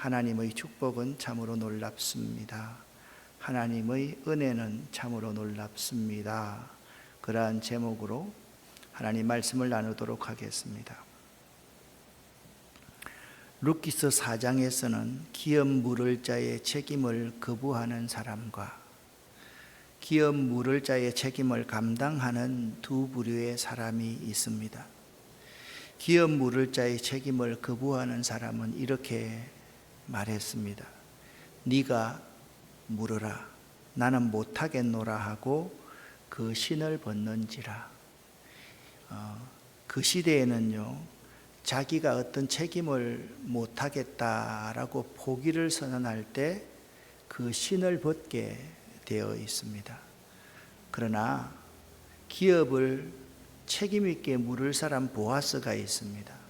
하나님의 축복은 참으로 놀랍습니다. 하나님의 은혜는 참으로 놀랍습니다. 그러한 제목으로 하나님 말씀을 나누도록 하겠습니다. 룻기서 4장에서는 기업 물을 자의 책임을 거부하는 사람과 기업 물을 자의 책임을 감당하는 두 부류의 사람이 있습니다. 기업 물을 자의 책임을 거부하는 사람은 이렇게 말했습니다. 네가 물어라, 나는 못하겠노라 하고 그 신을 벗는지라. 그 시대에는요, 자기가 어떤 책임을 못하겠다라고 포기를 선언할 때 그 신을 벗게 되어 있습니다. 그러나 기업을 책임 있게 물을 사람 보아스가 있습니다.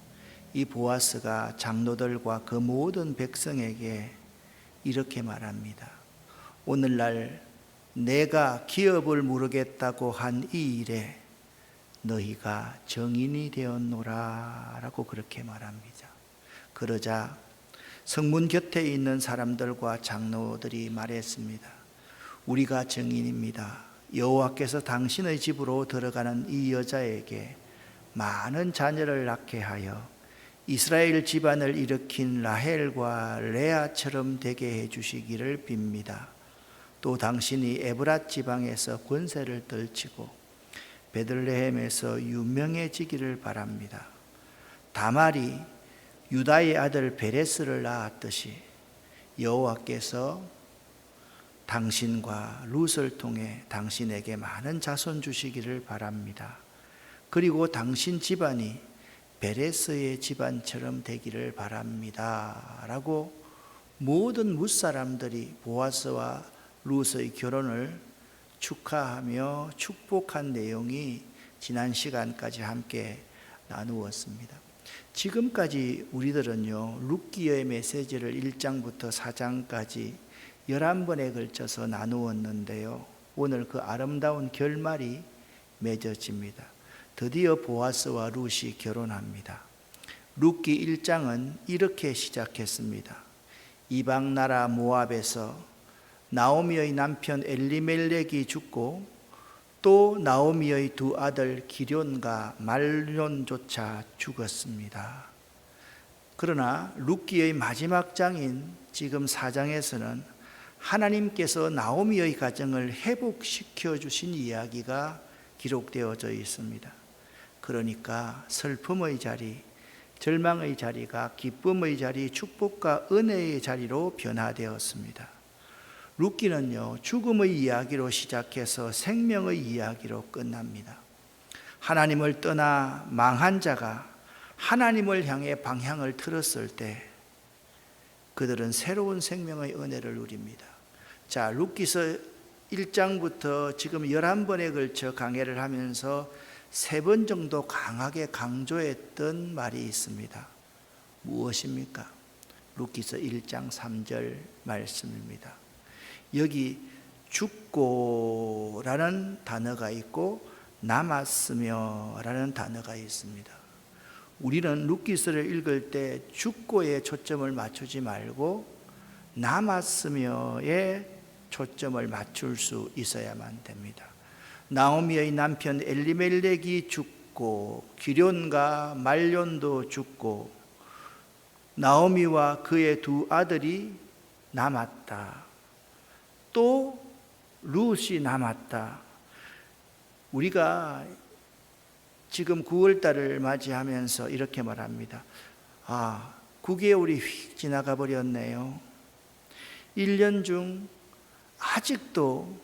이 보아스가 장로들과 그 모든 백성에게 이렇게 말합니다. 오늘날 내가 기업을 물으겠다고 한 이 일에 너희가 정인이 되었노라 라고 그렇게 말합니다. 그러자 성문 곁에 있는 사람들과 장로들이 말했습니다. 우리가 정인입니다. 여호와께서 당신의 집으로 들어가는 이 여자에게 많은 자녀를 낳게 하여 이스라엘 집안을 일으킨 라헬과 레아처럼 되게 해주시기를 빕니다. 또 당신이 에브랏 지방에서 권세를 떨치고 베들레헴에서 유명해지기를 바랍니다. 다말이 유다의 아들 베레스를 낳았듯이 여호와께서 당신과 룻을 통해 당신에게 많은 자손 주시기를 바랍니다. 그리고 당신 집안이 베레스의 집안처럼 되기를 바랍니다 라고 모든 뭇 사람들이 보아스와 룻의 결혼을 축하하며 축복한 내용이 지난 시간까지 함께 나누었습니다. 지금까지 우리들은요, 룻기서의 메시지를 1장부터 4장까지 11번에 걸쳐서 나누었는데요, 오늘 그 아름다운 결말이 맺어집니다. 드디어 보아스와 룻이 결혼합니다. 룻기 1장은 이렇게 시작했습니다. 이방 나라 모압에서 나오미의 남편 엘리멜렉이 죽고 또 나오미의 두 아들 기럨과 말론조차 죽었습니다. 그러나 룻기의 마지막 장인 지금 4장에서는 하나님께서 나오미의 가정을 회복시켜 주신 이야기가 기록되어져 있습니다. 그러니까 슬픔의 자리, 절망의 자리가 기쁨의 자리, 축복과 은혜의 자리로 변화되었습니다. 룻기는요, 죽음의 이야기로 시작해서 생명의 이야기로 끝납니다. 하나님을 떠나 망한 자가 하나님을 향해 방향을 틀었을 때 그들은 새로운 생명의 은혜를 누립니다. 자, 룻기서 1장부터 지금 11번에 걸쳐 강해를 하면서 3번 정도 강하게 강조했던 말이 있습니다. 무엇입니까? 룻기서 1장 3절 말씀입니다. 여기 죽고라는 단어가 있고 남았으며라는 단어가 있습니다. 우리는 룻기서를 읽을 때 죽고에 초점을 맞추지 말고 남았으며에 초점을 맞출 수 있어야만 됩니다. 나오미의 남편 엘리멜렉이 죽고 기럨과 말론도 죽고 나오미와 그의 두 아들이 남았다. 또 룻이 남았다. 우리가 지금 9월달을 맞이하면서 이렇게 말합니다. 9개월이 휙 지나가 버렸네요. 1년 중 아직도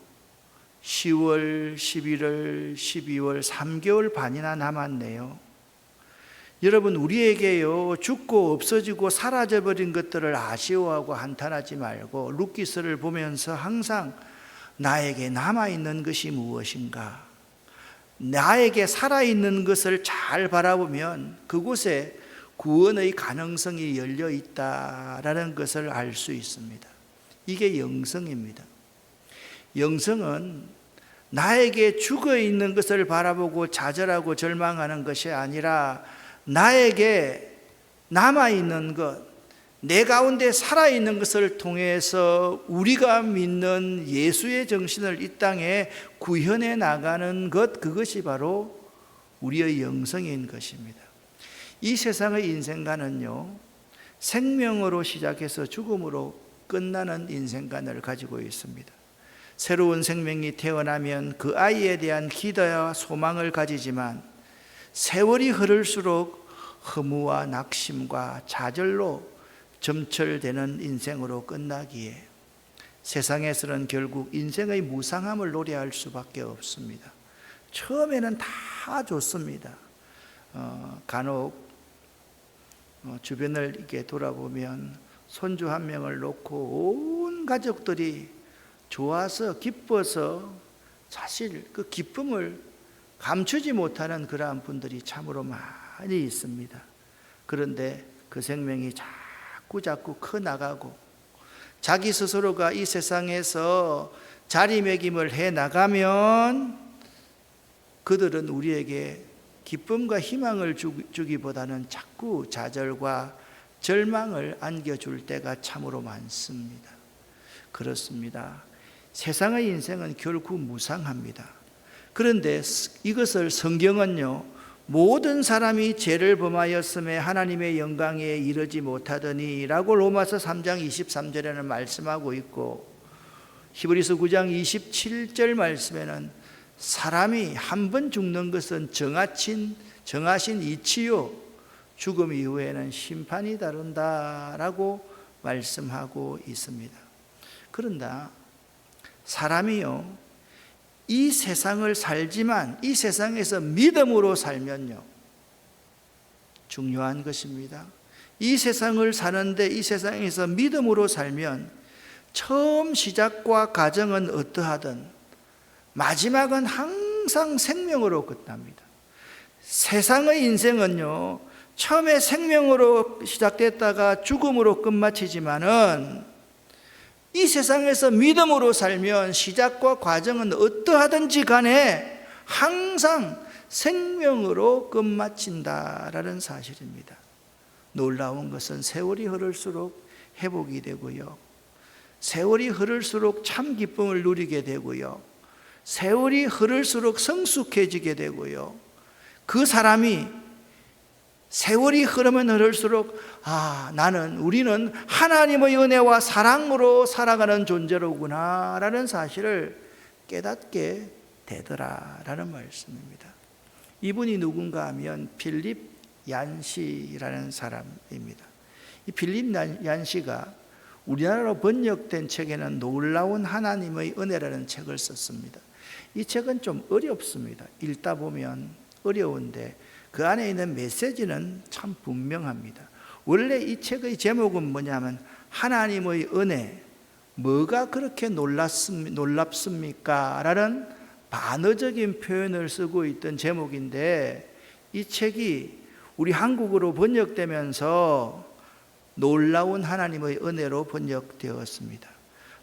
10월, 11월, 12월 3개월 반이나 남았네요. 여러분, 우리에게요, 죽고 없어지고 사라져버린 것들을 아쉬워하고 한탄하지 말고 룻기서를 보면서 항상 나에게 남아있는 것이 무엇인가, 나에게 살아있는 것을 잘 바라보면 그곳에 구원의 가능성이 열려 있다라는 것을 알 수 있습니다. 이게 영성입니다. 영성은 나에게 죽어 있는 것을 바라보고 좌절하고 절망하는 것이 아니라 나에게 남아있는 것, 내 가운데 살아있는 것을 통해서 우리가 믿는 예수의 정신을 이 땅에 구현해 나가는 것, 그것이 바로 우리의 영성인 것입니다. 이 세상의 인생관은요, 생명으로 시작해서 죽음으로 끝나는 인생관을 가지고 있습니다. 새로운 생명이 태어나면 그 아이에 대한 기대와 소망을 가지지만 세월이 흐를수록 허무와 낙심과 좌절로 점철되는 인생으로 끝나기에 세상에서는 결국 인생의 무상함을 노래할 수밖에 없습니다. 처음에는 다 좋습니다. 간혹 주변을 이렇게 돌아보면 손주 한 명을 놓고 온 가족들이 좋아서 기뻐서 사실 그 기쁨을 감추지 못하는 그러한 분들이 참으로 많이 있습니다. 그런데 그 생명이 자꾸 커나가고 자기 스스로가 이 세상에서 자리매김을 해 나가면 그들은 우리에게 기쁨과 희망을 주기보다는 자꾸 좌절과 절망을 안겨줄 때가 참으로 많습니다. 그렇습니다. 세상의 인생은 결국 무상합니다. 그런데 이것을 성경은요, 모든 사람이 죄를 범하였음에 하나님의 영광에 이르지 못하더니 라고 로마서 3장 23절에는 말씀하고 있고, 히브리서 9장 27절 말씀에는 사람이 한 번 죽는 것은 정하신 이치요 죽음 이후에는 심판이 다른다라고 말씀하고 있습니다. 그런데 사람이요, 이 세상을 살지만 이 세상에서 믿음으로 살면요, 중요한 것입니다. 이 세상을 사는데 이 세상에서 믿음으로 살면 처음 시작과 과정은 어떠하든 마지막은 항상 생명으로 끝납니다. 세상의 인생은요, 처음에 생명으로 시작됐다가 죽음으로 끝마치지만은 이 세상에서 믿음으로 살면 시작과 과정은 어떠하든지 간에 항상 생명으로 끝마친다라는 사실입니다. 놀라운 것은 세월이 흐를수록 회복이 되고요, 세월이 흐를수록 참 기쁨을 누리게 되고요, 세월이 흐를수록 성숙해지게 되고요, 그 사람이 세월이 흐르면 흐를수록 우리는 하나님의 은혜와 사랑으로 살아가는 존재로구나 라는 사실을 깨닫게 되더라라는 말씀입니다. 이분이 누군가 하면 필립 얀시라는 사람입니다. 이 필립 얀시가 우리나라로 번역된 책에는 놀라운 하나님의 은혜라는 책을 썼습니다. 이 책은 좀 어렵습니다. 읽다 보면 어려운데 그 안에 있는 메시지는 참 분명합니다. 원래 이 책의 제목은 뭐냐면 하나님의 은혜, 뭐가 그렇게 놀랍습니까? 라는 반어적인 표현을 쓰고 있던 제목인데, 이 책이 우리 한국어로 번역되면서 놀라운 하나님의 은혜로 번역되었습니다.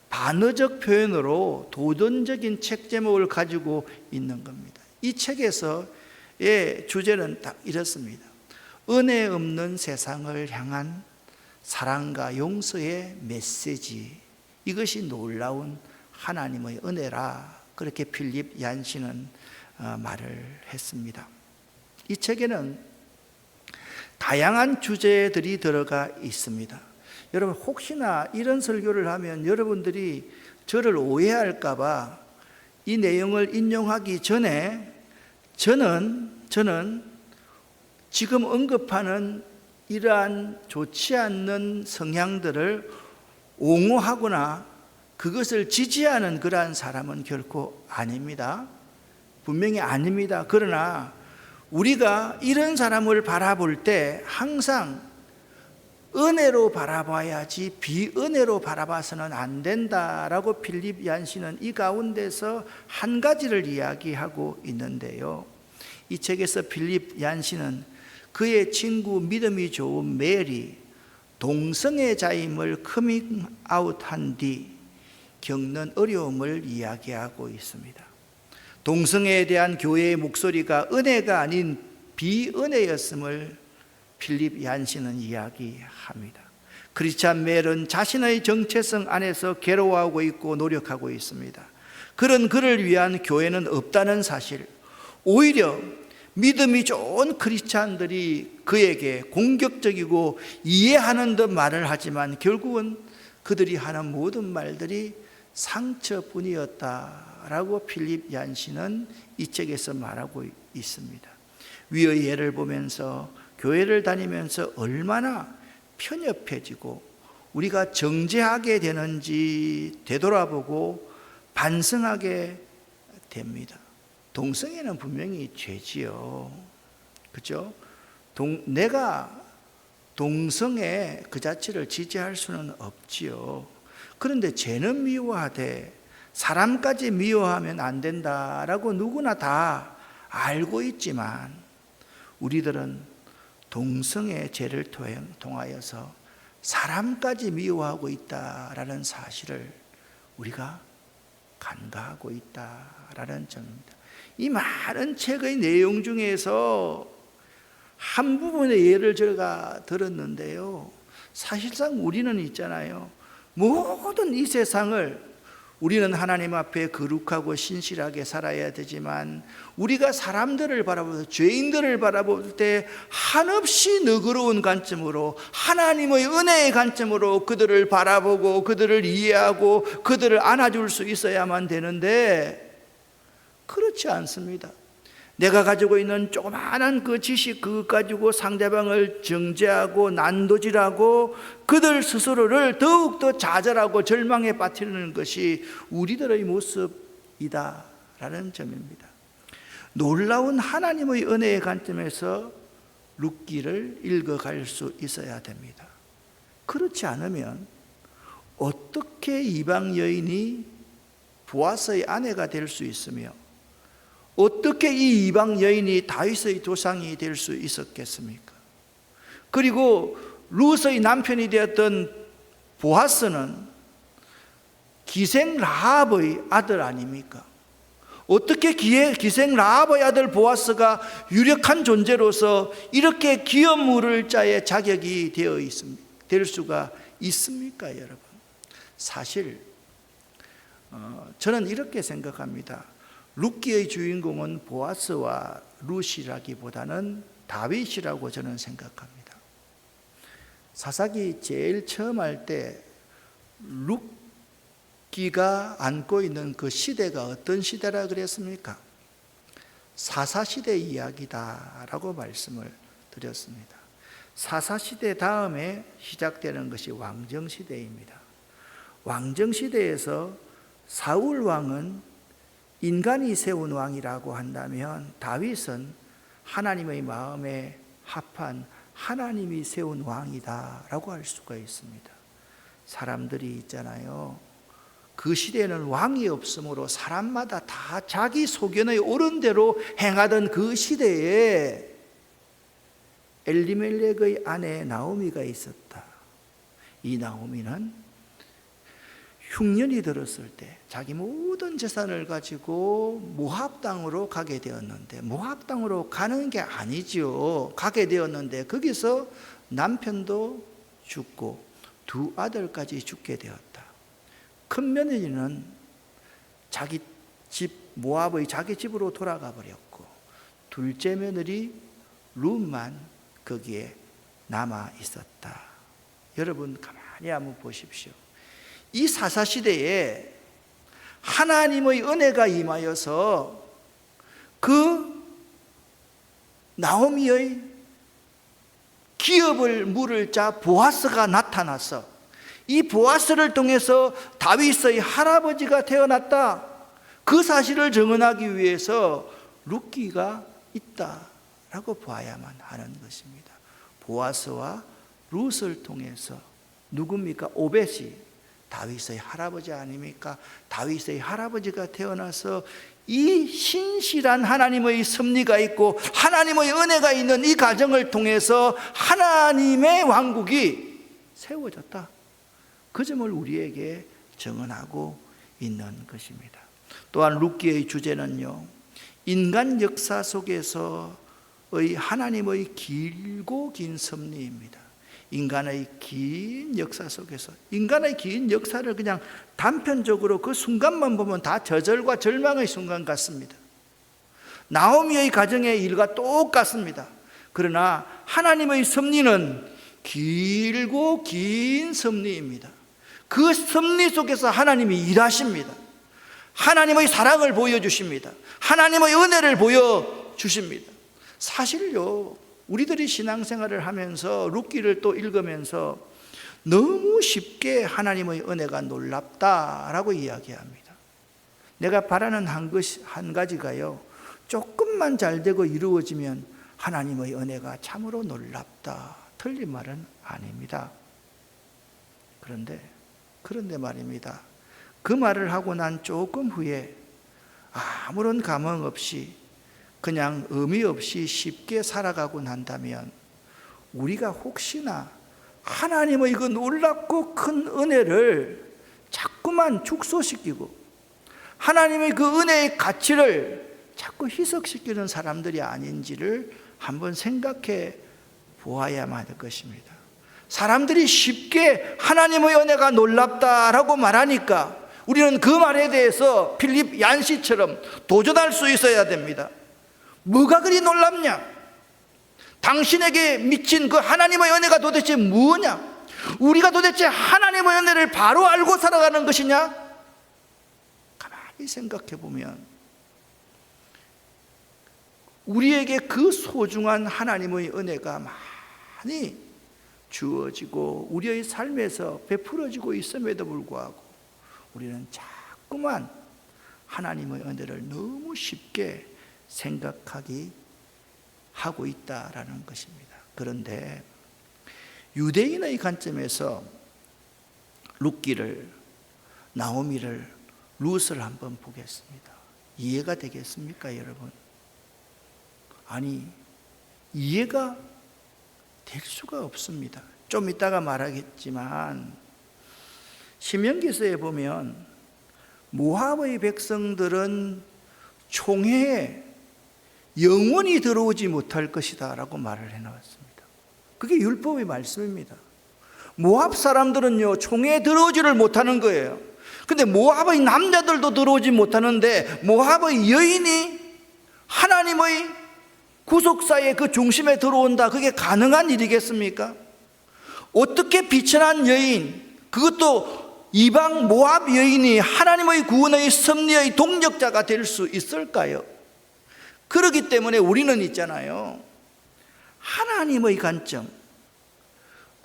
반어적 표현으로 도전적인 책 제목을 가지고 있는 겁니다. 이 책에서의 주제는 딱 이렇습니다. 은혜 없는 세상을 향한 사랑과 용서의 메시지, 이것이 놀라운 하나님의 은혜라, 그렇게 필립 얀시는 말을 했습니다. 이 책에는 다양한 주제들이 들어가 있습니다. 여러분, 혹시나 이런 설교를 하면 여러분들이 저를 오해할까 봐 이 내용을 인용하기 전에 저는 지금 언급하는 이러한 좋지 않는 성향들을 옹호하거나 그것을 지지하는 그러한 사람은 결코 아닙니다. 분명히 아닙니다. 그러나 우리가 이런 사람을 바라볼 때 항상 은혜로 바라봐야지 비은혜로 바라봐서는 안 된다라고 필립 얀시는 이 가운데서 한 가지를 이야기하고 있는데요, 이 책에서 필립 얀시는 그의 친구 믿음이 좋은 멜이 동성애자임을 커밍아웃한 뒤 겪는 어려움을 이야기하고 있습니다. 동성애에 대한 교회의 목소리가 은혜가 아닌 비은혜였음을 필립 얀시는 이야기합니다. 크리스찬 멜은 자신의 정체성 안에서 괴로워하고 있고 노력하고 있습니다. 그런 그를 위한 교회는 없다는 사실, 오히려 믿음이 좋은 크리스찬들이 그에게 공격적이고 이해하는 듯 말을 하지만 결국은 그들이 하는 모든 말들이 상처뿐이었다라고 필립 얀시는 이 책에서 말하고 있습니다. 위의 예를 보면서 교회를 다니면서 얼마나 편협해지고 우리가 정죄하게 되는지 되돌아보고 반성하게 됩니다. 동성애는 분명히 죄지요. 그렇죠? 내가 동성애 그 자체를 지지할 수는 없지요. 그런데 죄는 미워하되 사람까지 미워하면 안 된다라고 누구나 다 알고 있지만 우리들은 동성애 죄를 통하여서 사람까지 미워하고 있다라는 사실을 우리가 간과하고 있다라는 점입니다. 이 많은 책의 내용 중에서 한 부분의 예를 제가 들었는데요, 사실상 우리는 있잖아요, 모든 이 세상을 우리는 하나님 앞에 거룩하고 신실하게 살아야 되지만 우리가 사람들을 바라볼 때, 죄인들을 바라볼 때 한없이 너그러운 관점으로, 하나님의 은혜의 관점으로 그들을 바라보고 그들을 이해하고 그들을 안아줄 수 있어야만 되는데 그렇지 않습니다. 내가 가지고 있는 조그마한 그 지식, 그것 가지고 상대방을 정죄하고 난도질하고 그들 스스로를 더욱더 좌절하고 절망에 빠뜨리는 것이 우리들의 모습이다라는 점입니다. 놀라운 하나님의 은혜의 관점에서 룻기를 읽어갈 수 있어야 됩니다. 그렇지 않으면 어떻게 이방 여인이 보아스의 아내가 될 수 있으며 어떻게 이 이방 여인이 다윗의 조상이 될 수 있었겠습니까? 그리고 룻의 남편이 되었던 보아스는 기생 라합의 아들 아닙니까? 어떻게 기생 라합의 아들 보아스가 유력한 존재로서 이렇게 기업 물을 자의 자격이 될 수가 있습니까, 여러분? 사실 저는 이렇게 생각합니다. 룻기의 주인공은 보아스와 룻이라기보다는 다윗이라고 저는 생각합니다. 사사기 제일 처음 할 때 룻기가 안고 있는 그 시대가 어떤 시대라 그랬습니까? 사사시대 이야기다라고 말씀을 드렸습니다. 사사시대 다음에 시작되는 것이 왕정시대입니다. 왕정시대에서 사울 왕은 인간이 세운 왕이라고 한다면 다윗은 하나님의 마음에 합한 하나님이 세운 왕이다라고 할 수가 있습니다. 사람들이 있잖아요, 그 시대에는 왕이 없으므로 사람마다 다 자기 소견의 옳은 대로 행하던 그 시대에 엘리멜렉의 아내 나오미가 있었다. 이 나오미는 흉년이 들었을 때 자기 모든 재산을 가지고 모압 땅으로 가게 되었는데, 모압 땅으로 가는 게 아니지요. 가게 되었는데 거기서 남편도 죽고 두 아들까지 죽게 되었다. 큰 며느리는 자기 집 모압의 자기 집으로 돌아가 버렸고 둘째 며느리 룻만 거기에 남아 있었다. 여러분 가만히 한번 보십시오. 이 사사시대에 하나님의 은혜가 임하여서 그 나오미의 기업을 물을 자 보아스가 나타나서 이 보아스를 통해서 다윗의 할아버지가 태어났다, 그 사실을 증언하기 위해서 룻기가 있다라고 봐야만 하는 것입니다. 보아스와 룻을 통해서 누굽니까? 오벳이 다윗의 할아버지 아닙니까? 다윗의 할아버지가 태어나서 이 신실한 하나님의 섭리가 있고 하나님의 은혜가 있는 이 가정을 통해서 하나님의 왕국이 세워졌다. 그 점을 우리에게 증언하고 있는 것입니다. 또한 룻기의 주제는요, 인간 역사 속에서의 하나님의 길고 긴 섭리입니다. 인간의 긴 역사 속에서 인간의 긴 역사를 그냥 단편적으로 그 순간만 보면 다 저절과 절망의 순간 같습니다. 나오미의 가정의 일과 똑같습니다. 그러나 하나님의 섭리는 길고 긴 섭리입니다. 그 섭리 속에서 하나님이 일하십니다. 하나님의 사랑을 보여주십니다. 하나님의 은혜를 보여주십니다. 사실요, 우리들이 신앙생활을 하면서 룻기를 또 읽으면서 너무 쉽게 하나님의 은혜가 놀랍다라고 이야기합니다. 내가 바라는 한 가지가요, 조금만 잘 되고 이루어지면 하나님의 은혜가 참으로 놀랍다. 틀린 말은 아닙니다. 그런데 말입니다. 그 말을 하고 난 조금 후에 아무런 감흥 없이 그냥 의미 없이 쉽게 살아가고 난다면 우리가 혹시나 하나님의 그 놀랍고 큰 은혜를 자꾸만 축소시키고 하나님의 그 은혜의 가치를 자꾸 희석시키는 사람들이 아닌지를 한번 생각해 보아야만 할 것입니다. 사람들이 쉽게 하나님의 은혜가 놀랍다라고 말하니까 우리는 그 말에 대해서 필립 얀시처럼 도전할 수 있어야 됩니다. 뭐가 그리 놀랍냐? 당신에게 미친 그 하나님의 은혜가 도대체 뭐냐? 우리가 도대체 하나님의 은혜를 바로 알고 살아가는 것이냐? 가만히 생각해 보면 우리에게 그 소중한 하나님의 은혜가 많이 주어지고 우리의 삶에서 베풀어지고 있음에도 불구하고 우리는 자꾸만 하나님의 은혜를 너무 쉽게 생각하기 하고 있다라는 것입니다. 그런데 유대인의 관점에서 룻기를, 나오미를, 룻을 한번 보겠습니다. 이해가 되겠습니까, 여러분? 아니, 이해가 될 수가 없습니다. 좀 이따가 말하겠지만 신명기서에 보면 모압의 백성들은 총회에 영원히 들어오지 못할 것이다 라고 말을 해놓았습니다. 그게 율법의 말씀입니다. 모압 사람들은요, 총회에 들어오지를 못하는 거예요. 근데 모압의 남자들도 들어오지 못하는데 모압의 여인이 하나님의 구속사의 그 중심에 들어온다, 그게 가능한 일이겠습니까? 어떻게 비천한 여인, 그것도 이방 모압 여인이 하나님의 구원의 섭리의 동력자가 될 수 있을까요? 그렇기 때문에 우리는 있잖아요, 하나님의 관점,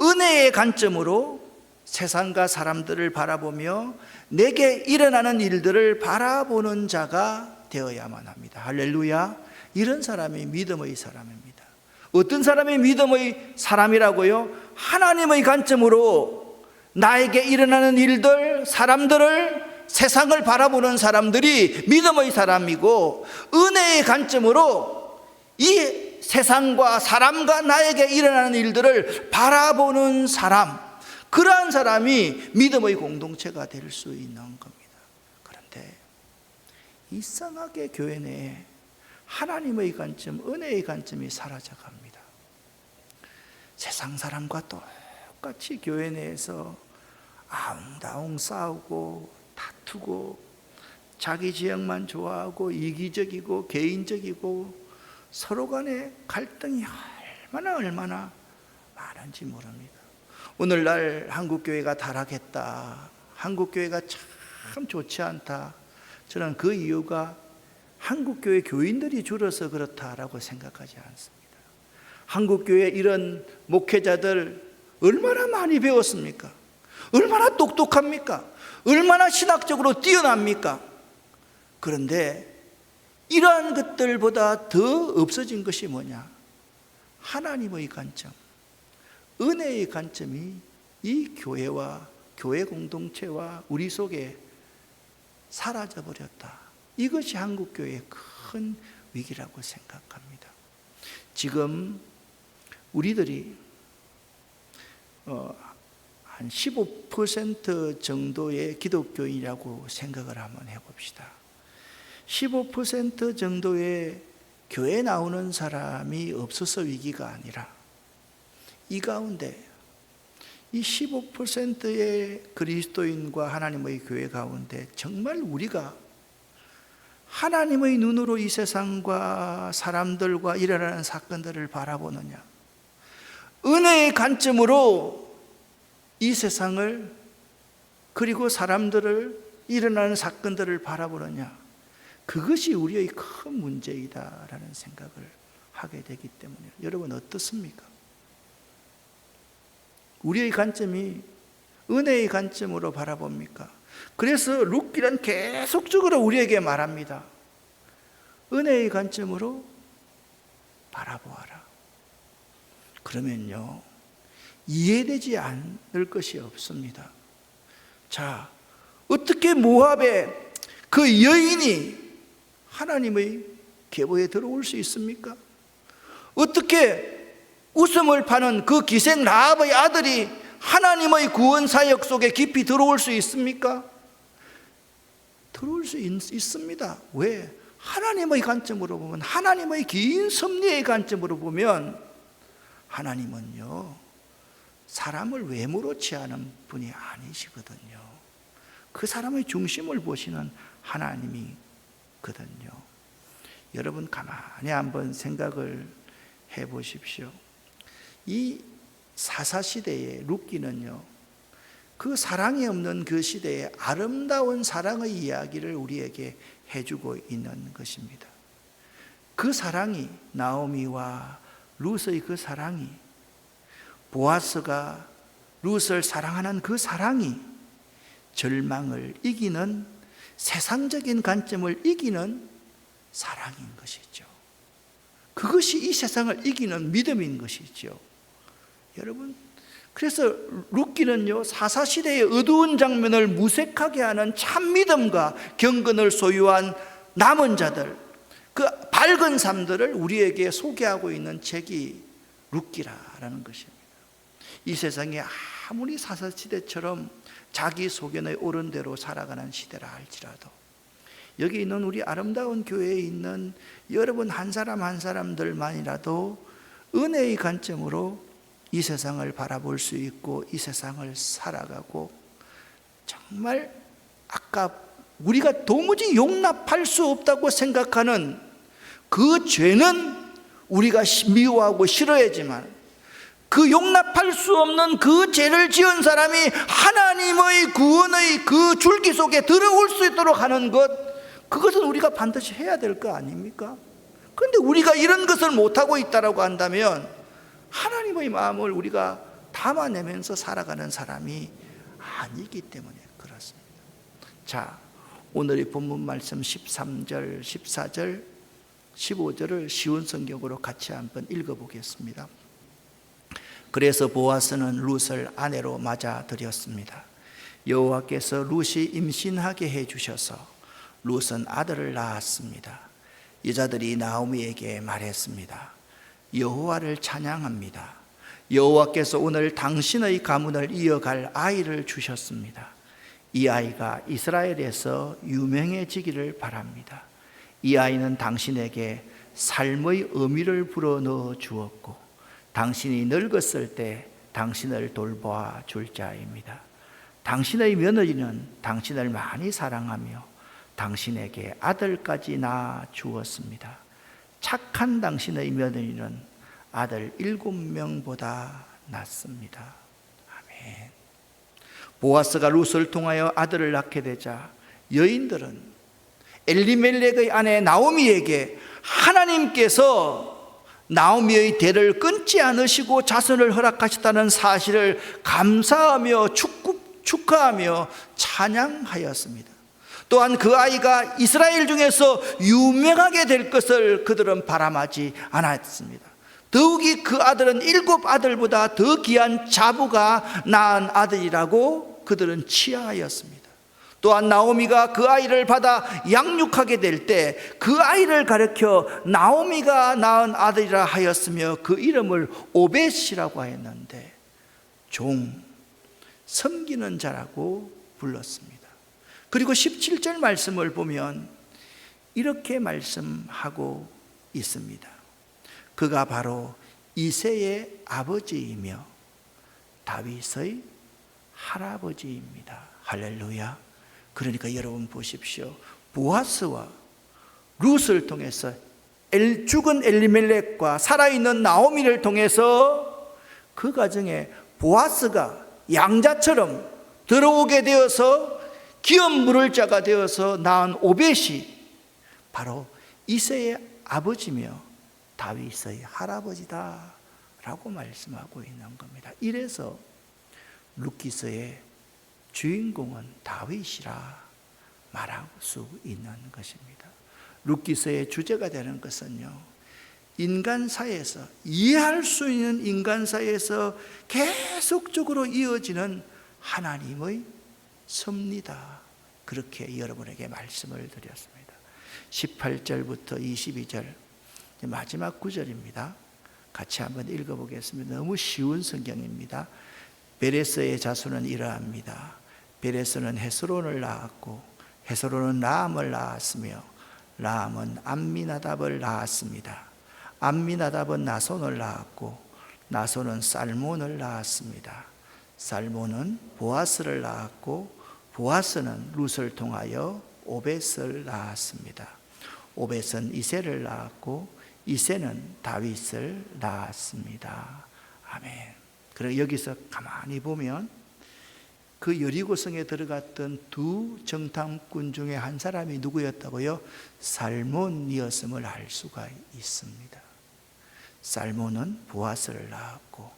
은혜의 관점으로 세상과 사람들을 바라보며 내게 일어나는 일들을 바라보는 자가 되어야만 합니다. 할렐루야. 이런 사람이 믿음의 사람입니다. 어떤 사람이 믿음의 사람이라고요? 하나님의 관점으로 나에게 일어나는 일들, 사람들을, 세상을 바라보는 사람들이 믿음의 사람이고, 은혜의 관점으로 이 세상과 사람과 나에게 일어나는 일들을 바라보는 사람, 그러한 사람이 믿음의 공동체가 될 수 있는 겁니다. 그런데 이상하게 교회 내에 하나님의 관점, 은혜의 관점이 사라져갑니다. 세상 사람과 똑같이 교회 내에서 아웅다웅 싸우고 다투고 자기 지역만 좋아하고 이기적이고 개인적이고 서로 간에 갈등이 얼마나 많은지 모릅니다. 오늘날 한국교회가 타락했다, 한국교회가 참 좋지 않다, 저는 그 이유가 한국교회 교인들이 줄어서 그렇다라고 생각하지 않습니다. 한국교회 이런 목회자들 얼마나 많이 배웠습니까? 얼마나 똑똑합니까? 얼마나 신학적으로 뛰어납니까? 그런데 이러한 것들보다 더 없어진 것이 뭐냐? 하나님의 관점, 은혜의 관점이 이 교회와 교회 공동체와 우리 속에 사라져버렸다. 이것이 한국교회의 큰 위기라고 생각합니다. 지금 우리들이 한 15% 정도의 기독교인이라고 생각을 한번 해봅시다. 15% 정도의 교회 나오는 사람이 없어서 위기가 아니라 이 가운데 이 15%의 그리스도인과 하나님의 교회 가운데 정말 우리가 하나님의 눈으로 이 세상과 사람들과 일어나는 사건들을 바라보느냐, 은혜의 관점으로 이 세상을 그리고 사람들을, 일어나는 사건들을 바라보느냐, 그것이 우리의 큰 문제이다라는 생각을 하게 되기 때문에 여러분 어떻습니까? 우리의 관점이 은혜의 관점으로 바라봅니까? 그래서 룻기는 계속적으로 우리에게 말합니다. 은혜의 관점으로 바라보아라. 그러면요, 이해되지 않을 것이 없습니다. 자, 어떻게 모압의 그 여인이 하나님의 계보에 들어올 수 있습니까? 어떻게 웃음을 파는 그 기생 라합의 아들이 하나님의 구원 사역 속에 깊이 들어올 수 있습니까? 들어올 수 있습니다. 왜? 하나님의 관점으로 보면, 하나님의 긴 섭리의 관점으로 보면 하나님은요, 사람을 외모로 취하는 분이 아니시거든요. 그 사람의 중심을 보시는 하나님이거든요. 여러분 가만히 한번 생각을 해보십시오. 이 사사시대의 룻기는요, 그 사랑이 없는 그 시대에 아름다운 사랑의 이야기를 우리에게 해주고 있는 것입니다. 그 사랑이, 나오미와 룻의 그 사랑이, 보아스가 룻을 사랑하는 그 사랑이 절망을 이기는, 세상적인 관점을 이기는 사랑인 것이죠. 그것이 이 세상을 이기는 믿음인 것이죠. 여러분, 그래서 룻기는요, 사사시대의 어두운 장면을 무색하게 하는 참 믿음과 경건을 소유한 남은 자들, 그 밝은 삶들을 우리에게 소개하고 있는 책이 룻기라는 것입니다. 이 세상에 아무리 사사시대처럼 자기 소견에 옳은 대로 살아가는 시대라 할지라도, 여기 있는 우리 아름다운 교회에 있는 여러분 한 사람 한 사람들만이라도 은혜의 관점으로 이 세상을 바라볼 수 있고 이 세상을 살아가고, 정말 아까 우리가 도무지 용납할 수 없다고 생각하는 그 죄는 우리가 미워하고 싫어하지만, 그 용납할 수 없는 그 죄를 지은 사람이 하나님의 구원의 그 줄기 속에 들어올 수 있도록 하는 것, 그것은 우리가 반드시 해야 될 거 아닙니까? 그런데 우리가 이런 것을 못하고 있다고 한다면 하나님의 마음을 우리가 담아내면서 살아가는 사람이 아니기 때문에 그렇습니다. 자, 오늘의 본문 말씀 13절, 14절, 15절을 쉬운 성경으로 같이 한번 읽어보겠습니다. 그래서 보아스는 룻을 아내로 맞아들였습니다. 여호와께서 룻이 임신하게 해주셔서 룻은 아들을 낳았습니다. 여자들이 나오미에게 말했습니다. 여호와를 찬양합니다. 여호와께서 오늘 당신의 가문을 이어갈 아이를 주셨습니다. 이 아이가 이스라엘에서 유명해지기를 바랍니다. 이 아이는 당신에게 삶의 의미를 불어넣어 주었고 당신이 늙었을 때 당신을 돌보아 줄 자입니다. 당신의 며느리는 당신을 많이 사랑하며 당신에게 아들까지 낳아 주었습니다. 착한 당신의 며느리는 아들 7명보다 낫습니다. 아멘. 보아스가 룻을 통하여 아들을 낳게 되자 여인들은 엘리멜렉의 아내 나오미에게 하나님께서 나오미의 대를 끊지 않으시고 자손을 허락하셨다는 사실을 감사하며 축하하며 찬양하였습니다. 또한 그 아이가 이스라엘 중에서 유명하게 될 것을 그들은 바람하지 않았습니다. 더욱이 그 아들은 7 아들보다 더 귀한 자부가 낳은 아들이라고 그들은 치하하였습니다. 또한 나오미가 그 아이를 받아 양육하게 될 때 그 아이를 가리켜 나오미가 낳은 아들이라 하였으며 그 이름을 오벳이라고 하였는데 종, 섬기는 자라고 불렀습니다. 그리고 17절 말씀을 보면 이렇게 말씀하고 있습니다. 그가 바로 이새의 아버지이며 다윗의 할아버지입니다. 할렐루야. 그러니까 여러분 보십시오. 보아스와 룻을 통해서 죽은 엘리멜렉과 살아있는 나오미를 통해서 그 가정에 보아스가 양자처럼 들어오게 되어서 기업 물을 자가 되어서 낳은 오벳이 바로 이새의 아버지며 다윗의 할아버지다 라고 말씀하고 있는 겁니다. 이래서 룻기서의 주인공은 다윗이라 말할 수 있는 것입니다. 룻기서의 주제가 되는 것은요, 인간사에서, 이해할 수 있는 인간사에서 계속적으로 이어지는 하나님의 섭리다, 그렇게 여러분에게 말씀을 드렸습니다. 18절부터 22절 마지막 구절입니다. 같이 한번 읽어보겠습니다. 너무 쉬운 성경입니다. 베레스의 자손은 이러합니다. 베레스는 헤스론을 낳았고 헤스론은 라암을 낳았으며 라암은 암미나답을 낳았습니다. 암미나답은 나손을 낳았고 나손은 살몬을 낳았습니다. 살몬은 보아스를 낳았고 보아스는 룻을 통하여 오벳을 낳았습니다. 오벳은 이새를 낳았고 이새는 다윗을 낳았습니다. 아멘. 그리고 여기서 가만히 보면 그 여리고성에 들어갔던 두 정탐꾼 중에 한 사람이 누구였다고요? 살몬이었음을 알 수가 있습니다. 살몬은 보아스를 낳았고,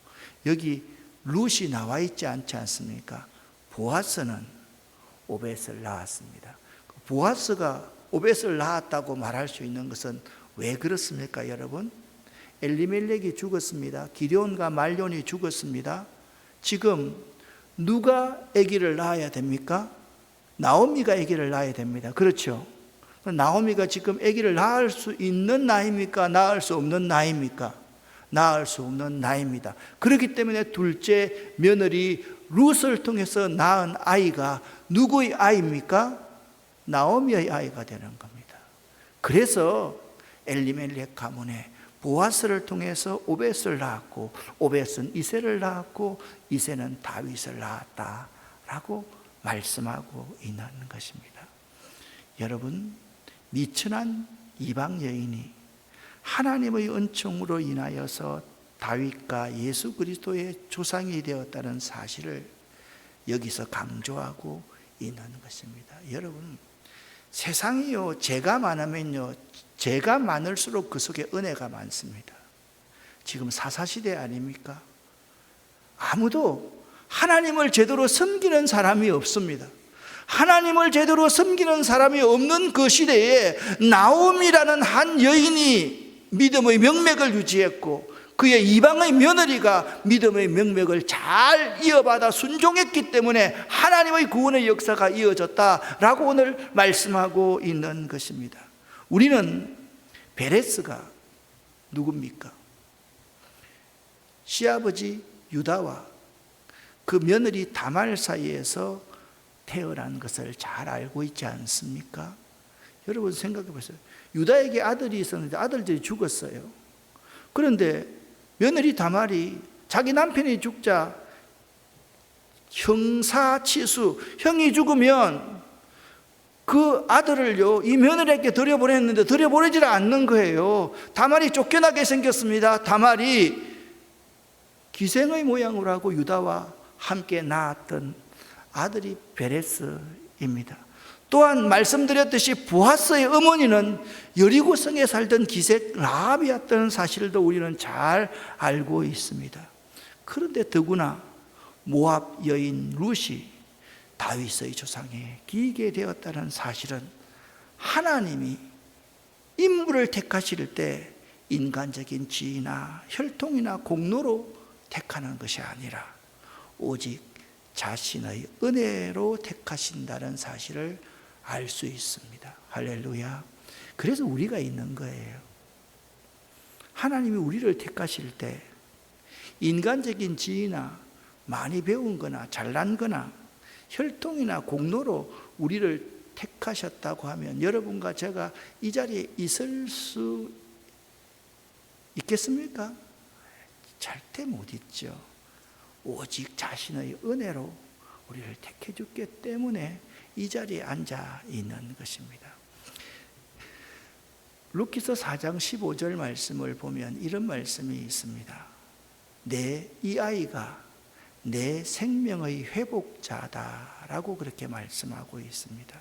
여기 룻이 나와 있지 않지 않습니까? 보아스는 오벳을 낳았습니다. 보아스가 오벳을 낳았다고 말할 수 있는 것은 왜 그렇습니까, 여러분? 엘리멜렉이 죽었습니다. 기럝과 말론이 죽었습니다. 지금 누가 아기를 낳아야 됩니까? 나오미가 아기를 낳아야 됩니다. 그렇죠? 나오미가 지금 아기를 낳을 수 있는 나이입니까? 낳을 수 없는 나이입니까? 낳을 수 없는 나이입니다. 그렇기 때문에 둘째 며느리 룻을 통해서 낳은 아이가 누구의 아이입니까? 나오미의 아이가 되는 겁니다. 그래서 엘리멜렉 가문에 보아스를 통해서 오벳을 낳았고 오벳은 이새를 낳았고 이새는 다윗을 낳았다라고 말씀하고 있는 것입니다. 여러분, 미천한 이방 여인이 하나님의 은총으로 인하여서 다윗과 예수 그리스도의 조상이 되었다는 사실을 여기서 강조하고 있는 것입니다. 여러분, 세상이요, 죄가 많으면요, 죄가 많을수록 그 속에 은혜가 많습니다. 지금 사사시대 아닙니까? 아무도 하나님을 제대로 섬기는 사람이 없습니다. 하나님을 제대로 섬기는 사람이 없는 그 시대에 나오미라는 한 여인이 믿음의 명맥을 유지했고 그의 이방의 며느리가 믿음의 명맥을 잘 이어받아 순종했기 때문에 하나님의 구원의 역사가 이어졌다라고 오늘 말씀하고 있는 것입니다. 우리는 베레스가 누굽니까? 시아버지 유다와 그 며느리 다말 사이에서 태어난 것을 잘 알고 있지 않습니까? 여러분 생각해 보세요. 유다에게 아들이 있었는데 아들들이 죽었어요. 그런데 며느리 다말이 자기 남편이 죽자 형사치수, 형이 죽으면 그 아들을요, 이 며느리에게 들여보냈는데 들여보내질 않는 거예요. 다말이 쫓겨나게 생겼습니다. 다말이 기생의 모양으로 하고 유다와 함께 낳았던 아들이 베레스입니다. 또한 말씀드렸듯이 보아스의 어머니는 여리고성에 살던 기생 라합이었다는 사실도 우리는 잘 알고 있습니다. 그런데 더구나 모압 여인 룻이 다윗의 조상에 기이게 되었다는 사실은 하나님이 인물을 택하실 때 인간적인 지위나 혈통이나 공로로 택하는 것이 아니라 오직 자신의 은혜로 택하신다는 사실을 알 수 있습니다. 할렐루야. 그래서 우리가 있는 거예요. 하나님이 우리를 택하실 때 인간적인 지위나 많이 배운 거나 잘난 거나 혈통이나 공로로 우리를 택하셨다고 하면 여러분과 제가 이 자리에 있을 수 있겠습니까? 절대 못 있죠. 오직 자신의 은혜로 우리를 택해 줬기 때문에 이 자리에 앉아 있는 것입니다. 루키서 4장 15절 말씀을 보면 이런 말씀이 있습니다. 이 아이가 내 생명의 회복자다라고 그렇게 말씀하고 있습니다.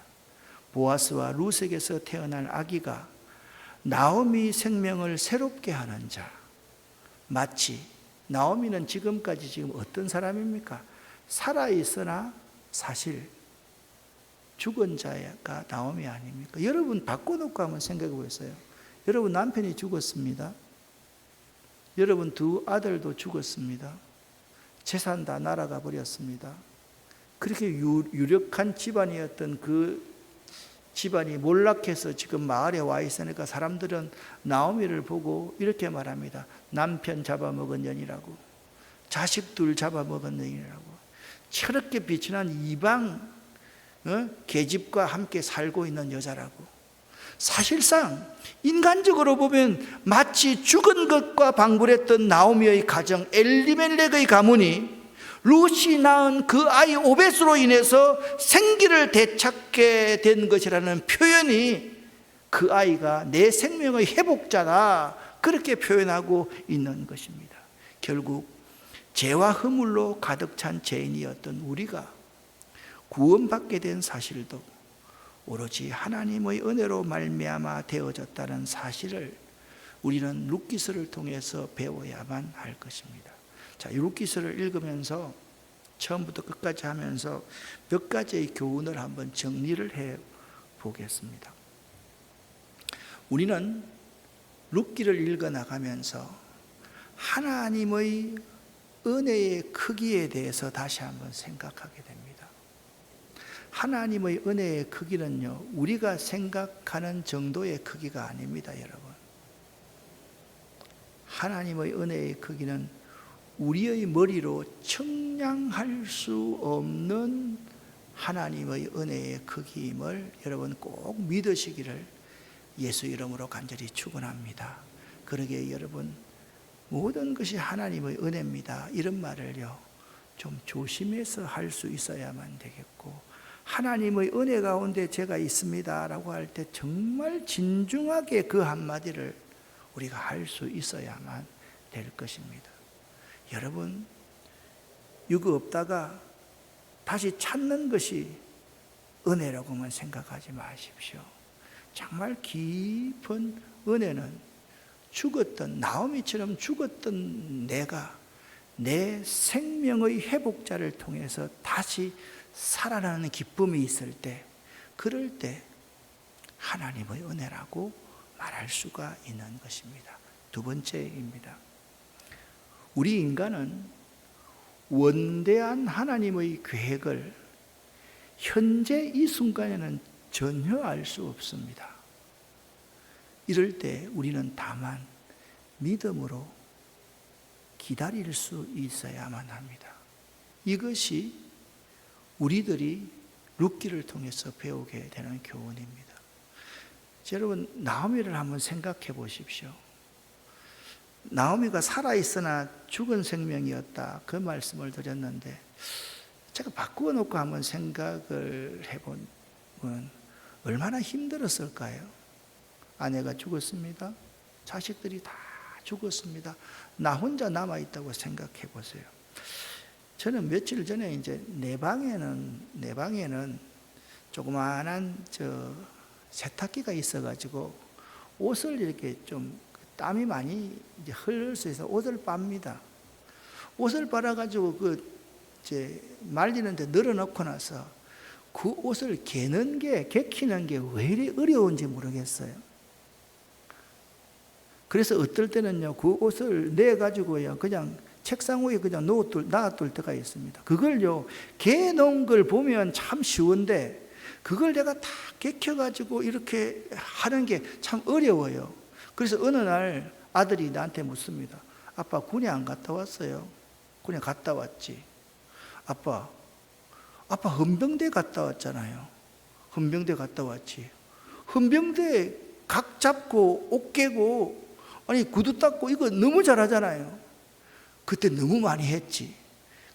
보아스와 루색에서 태어날 아기가 나오미 생명을 새롭게 하는 자. 마치 나오미는 지금까지 지금 어떤 사람입니까? 살아있으나 사실 죽은 자가 나오미 아닙니까? 여러분 바꿔놓고 한번 생각해 보세요. 여러분 남편이 죽었습니다. 여러분 두 아들도 죽었습니다. 재산 다 날아가 버렸습니다. 그렇게 유력한 집안이었던 그 집안이 몰락해서 지금 마을에 와 있으니까 사람들은 나오미를 보고 이렇게 말합니다. 남편 잡아먹은 년이라고, 자식들 잡아먹은 년이라고, 철없게 비천한 이방 계집과 함께 살고 있는 여자라고. 사실상 인간적으로 보면 마치 죽은 것과 방불했던 나오미의 가정, 엘리멜렉의 가문이 룻이 낳은 그 아이 오벳으로 인해서 생기를 되찾게 된 것이라는 표현이 그 아이가 내 생명의 회복자다, 그렇게 표현하고 있는 것입니다. 결국 죄와 허물로 가득 찬 죄인이었던 우리가 구원받게 된 사실도 오로지 하나님의 은혜로 말미암아 되어졌다는 사실을 우리는 룻기서를 통해서 배워야만 할 것입니다. 자, 이 룻기서를 읽으면서 처음부터 끝까지 하면서 몇 가지의 교훈을 한번 정리를 해 보겠습니다. 우리는 룻기를 읽어 나가면서 하나님의 은혜의 크기에 대해서 다시 한번 생각하게 됩니다. 하나님의 은혜의 크기는요, 우리가 생각하는 정도의 크기가 아닙니다, 여러분. 하나님의 은혜의 크기는 우리의 머리로 측량할 수 없는 하나님의 은혜의 크기임을 여러분 꼭 믿으시기를 예수 이름으로 간절히 축원합니다. 그러기에 여러분, 모든 것이 하나님의 은혜입니다, 이런 말을요 좀 조심해서 할 수 있어야만 되겠고, 하나님의 은혜 가운데 제가 있습니다 라고 할 때 정말 진중하게 그 한마디를 우리가 할 수 있어야만 될 것입니다. 여러분, 이거 없다가 다시 찾는 것이 은혜라고만 생각하지 마십시오. 정말 깊은 은혜는 죽었던, 나오미처럼 죽었던 내가 내 생명의 회복자를 통해서 다시 살아나는 기쁨이 있을 때, 그럴 때 하나님의 은혜라고 말할 수가 있는 것입니다. 두 번째입니다. 우리 인간은 원대한 하나님의 계획을 현재 이 순간에는 전혀 알 수 없습니다. 이럴 때 우리는 다만 믿음으로 기다릴 수 있어야만 합니다. 이것이 우리들이 룻기를 통해서 배우게 되는 교훈입니다. 여러분, 나오미를 한번 생각해 보십시오. 나오미가 살아있으나 죽은 생명이었다, 그 말씀을 드렸는데, 제가 바꾸어 놓고 한번 생각을 해보면 얼마나 힘들었을까요? 아내가 죽었습니다. 자식들이 다 죽었습니다. 나 혼자 남아있다고 생각해 보세요. 저는 며칠 전에 이제 내 방에는 조그마한 세탁기가 있어가지고 옷을 이렇게 좀 땀이 많이 이제 흐를 수 있어서 옷을 빱니다. 옷을 빨아가지고 말리는데 널어놓고 나서 그 옷을 개키는 게 왜 이리 어려운지 모르겠어요. 그래서 어떨 때는요, 그 옷을 내가지고요, 그냥 책상 위에 그냥 놔둘 때가 있습니다. 그걸요, 개놓은 걸 보면 참 쉬운데, 그걸 내가 다 개켜가지고 이렇게 하는 게 참 어려워요. 그래서 어느 날 아들이 나한테 묻습니다. 아빠, 군에 안 갔다 왔어요? 군에 갔다 왔지. 아빠 헌병대 갔다 왔잖아요. 헌병대 갔다 왔지. 헌병대 각 잡고 옷 개고 아니 구두 닦고 이거 너무 잘하잖아요. 그때 너무 많이 했지.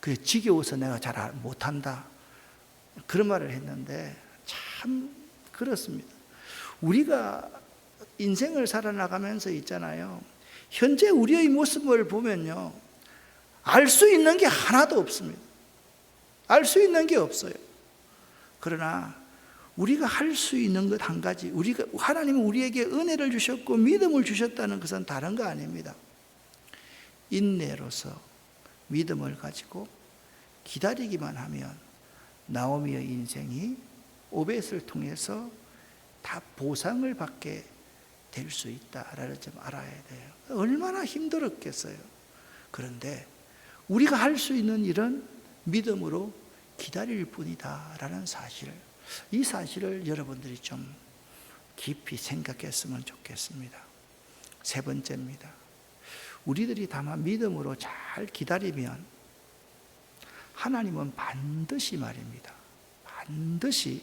그래 지겨워서 내가 잘 못한다, 그런 말을 했는데 참 그렇습니다. 우리가 인생을 살아나가면서 있잖아요, 현재 우리의 모습을 보면요, 알 수 있는 게 하나도 없습니다. 알 수 있는 게 없어요. 그러나 우리가 할 수 있는 것 한 가지, 하나님은 우리에게 은혜를 주셨고 믿음을 주셨다는 것은 다른 거 아닙니다. 인내로서 믿음을 가지고 기다리기만 하면 나오미의 인생이 오벳을 통해서 다 보상을 받게 될 수 있다라는 점 알아야 돼요. 얼마나 힘들었겠어요. 그런데 우리가 할 수 있는 일은 믿음으로 기다릴 뿐이다라는 사실, 이 사실을 여러분들이 좀 깊이 생각했으면 좋겠습니다. 세 번째입니다. 우리들이 다만 믿음으로 잘 기다리면 하나님은 반드시 말입니다, 반드시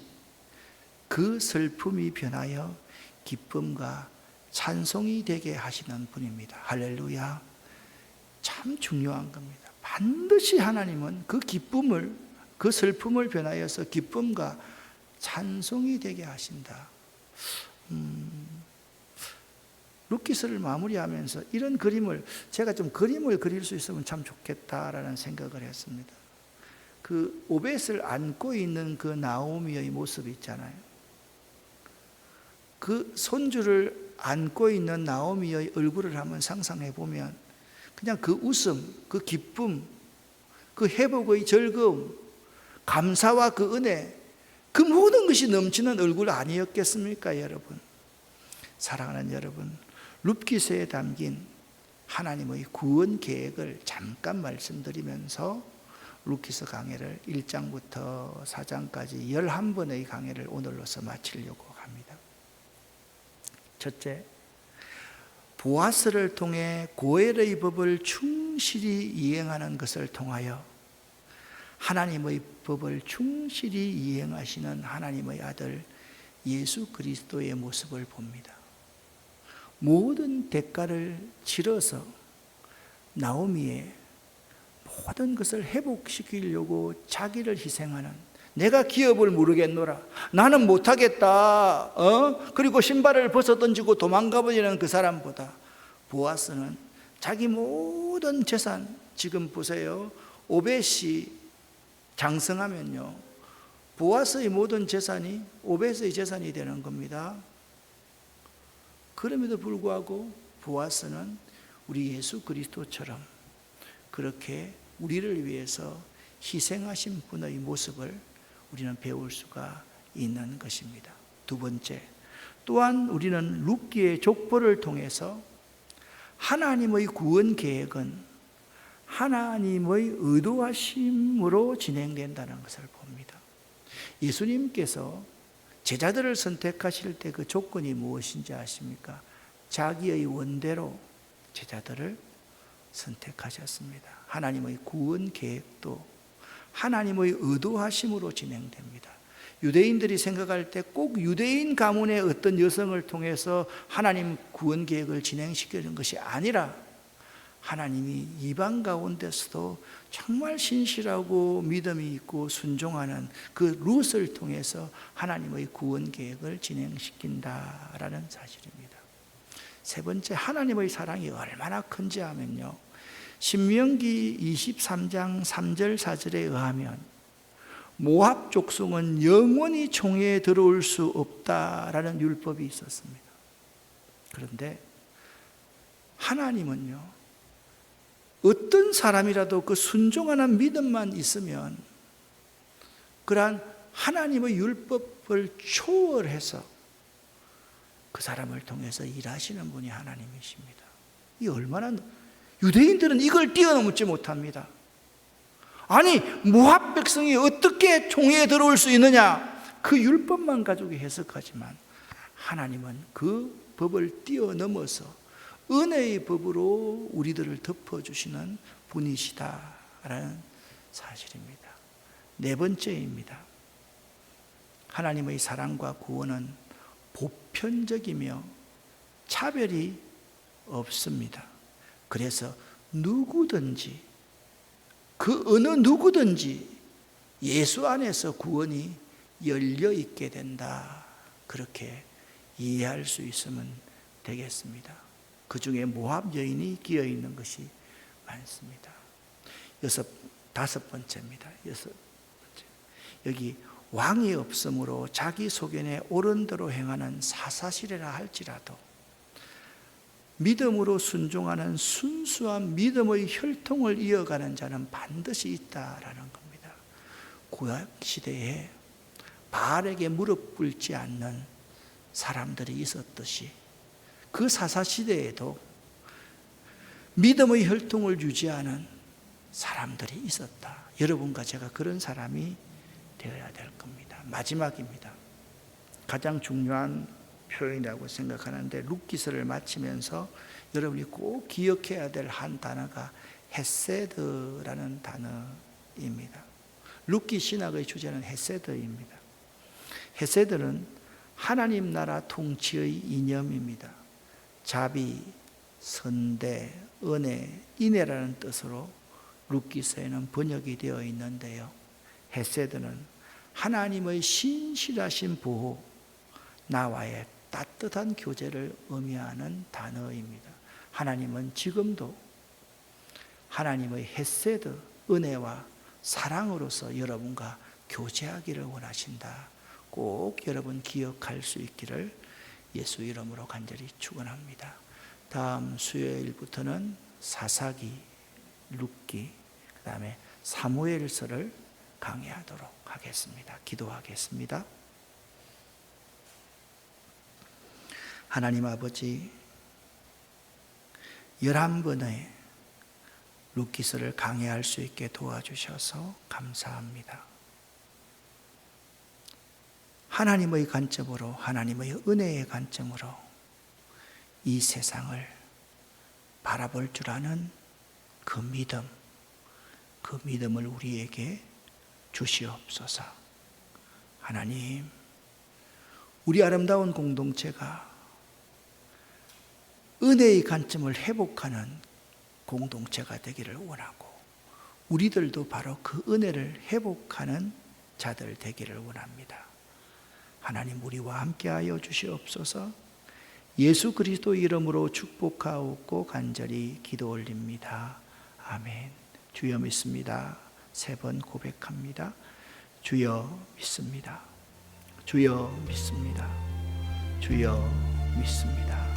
그 슬픔이 변하여 기쁨과 찬송이 되게 하시는 분입니다. 할렐루야. 참 중요한 겁니다. 반드시 하나님은 그 기쁨을, 그 슬픔을 변하여서 기쁨과 찬송이 되게 하신다. 루키스를 마무리하면서 이런 그림을, 제가 좀 그림을 그릴 수 있으면 참 좋겠다라는 생각을 했습니다. 그 오벳을 안고 있는 그 나오미의 모습 있잖아요. 그 손주를 안고 있는 나오미의 얼굴을 한번 상상해 보면 그냥 그 웃음, 그 기쁨, 그 회복의 즐거움, 감사와 그 은혜, 그 모든 것이 넘치는 얼굴 아니었겠습니까, 여러분? 사랑하는 여러분, 룻기서에 담긴 하나님의 구원 계획을 잠깐 말씀드리면서 룻기서 강해를 1장부터 4장까지 11번의 강해를 오늘로서 마치려고 합니다. 첫째, 보아스를 통해 고엘의 법을 충실히 이행하는 것을 통하여 하나님의 법을 충실히 이행하시는 하나님의 아들 예수 그리스도의 모습을 봅니다. 모든 대가를 치러서 나오미의 모든 것을 회복시키려고 자기를 희생하는, 내가 기업을 모르겠노라, 나는 못하겠다, 그리고 신발을 벗어 던지고 도망가 버리는 그 사람보다 보아스는 자기 모든 재산, 지금 보세요, 오벳이 장성하면요, 보아스의 모든 재산이 오벳의 재산이 되는 겁니다. 그럼에도 불구하고 보아스는 우리 예수 그리스도처럼 그렇게 우리를 위해서 희생하신 분의 모습을 우리는 배울 수가 있는 것입니다. 두 번째, 또한 우리는 룻기의 족보를 통해서 하나님의 구원 계획은 하나님의 의도하심으로 진행된다는 것을 봅니다. 예수님께서 제자들을 선택하실 때 그 조건이 무엇인지 아십니까? 자기의 원대로 제자들을 선택하셨습니다. 하나님의 구원 계획도 하나님의 의도하심으로 진행됩니다. 유대인들이 생각할 때 꼭 유대인 가문의 어떤 여성을 통해서 하나님 구원 계획을 진행시키는 것이 아니라 하나님이 이방 가운데서도 정말 신실하고 믿음이 있고 순종하는 그 룻을 통해서 하나님의 구원 계획을 진행시킨다라는 사실입니다. 세 번째, 하나님의 사랑이 얼마나 큰지 하면요, 신명기 23장 3절 4절에 의하면 모압 족속은 영원히 총회에 들어올 수 없다라는 율법이 있었습니다. 그런데 하나님은요, 어떤 사람이라도 그 순종하는 믿음만 있으면 그러한 하나님의 율법을 초월해서 그 사람을 통해서 일하시는 분이 하나님이십니다. 이 얼마나, 유대인들은 이걸 뛰어넘지 못합니다. 아니, 모압 백성이 어떻게 총회에 들어올 수 있느냐, 그 율법만 가지고 해석하지만 하나님은 그 법을 뛰어넘어서 은혜의 법으로 우리들을 덮어주시는 분이시다라는 사실입니다. 네 번째입니다. 하나님의 사랑과 구원은 보편적이며 차별이 없습니다. 그래서 누구든지 그 어느 누구든지 예수 안에서 구원이 열려 있게 된다. 그렇게 이해할 수 있으면 되겠습니다. 그 중에 모압 여인이 끼어 있는 것이 많습니다. 다섯 번째입니다. 여기 왕이 없으므로 자기 소견에 옳은 대로 행하는 사사시레라 할지라도 믿음으로 순종하는 순수한 믿음의 혈통을 이어가는 자는 반드시 있다라는 겁니다. 구약 시대에 바알에게 무릎 꿇지 않는 사람들이 있었듯이 그 사사 시대에도 믿음의 혈통을 유지하는 사람들이 있었다. 여러분과 제가 그런 사람이 되어야 될 겁니다. 마지막입니다. 가장 중요한 표현이라고 생각하는데 룻기서를 마치면서 여러분이 꼭 기억해야 될 한 단어가 헤세드라는 단어입니다. 룻기 신학의 주제는 헤세드입니다. 헤세드는 하나님 나라 통치의 이념입니다. 자비, 선대, 은혜, 인애라는 뜻으로 룻기서에는 번역이 되어 있는데요. 헤세드는 하나님의 신실하신 보호, 나와의 따뜻한 교제를 의미하는 단어입니다. 하나님은 지금도 하나님의 헤세드, 은혜와 사랑으로서 여러분과 교제하기를 원하신다. 꼭 여러분 기억할 수 있기를 예수 이름으로 간절히 축원합니다. 다음 수요일부터는 사사기, 룻기, 그 다음에 사무엘서를 강의하도록 하겠습니다. 기도하겠습니다. 하나님 아버지, 11번의 룻기서를 강의할 수 있게 도와주셔서 감사합니다. 하나님의 관점으로, 하나님의 은혜의 관점으로 이 세상을 바라볼 줄 아는 그 믿음을 우리에게 주시옵소서. 하나님, 우리 아름다운 공동체가 은혜의 관점을 회복하는 공동체가 되기를 원하고 우리들도 바로 그 은혜를 회복하는 자들 되기를 원합니다. 하나님, 우리와 함께하여 주시옵소서. 예수 그리스도 이름으로 축복하옵고 간절히 기도 올립니다. 아멘. 주여 믿습니다. 3번 고백합니다. 주여 믿습니다. 주여 믿습니다. 주여 믿습니다.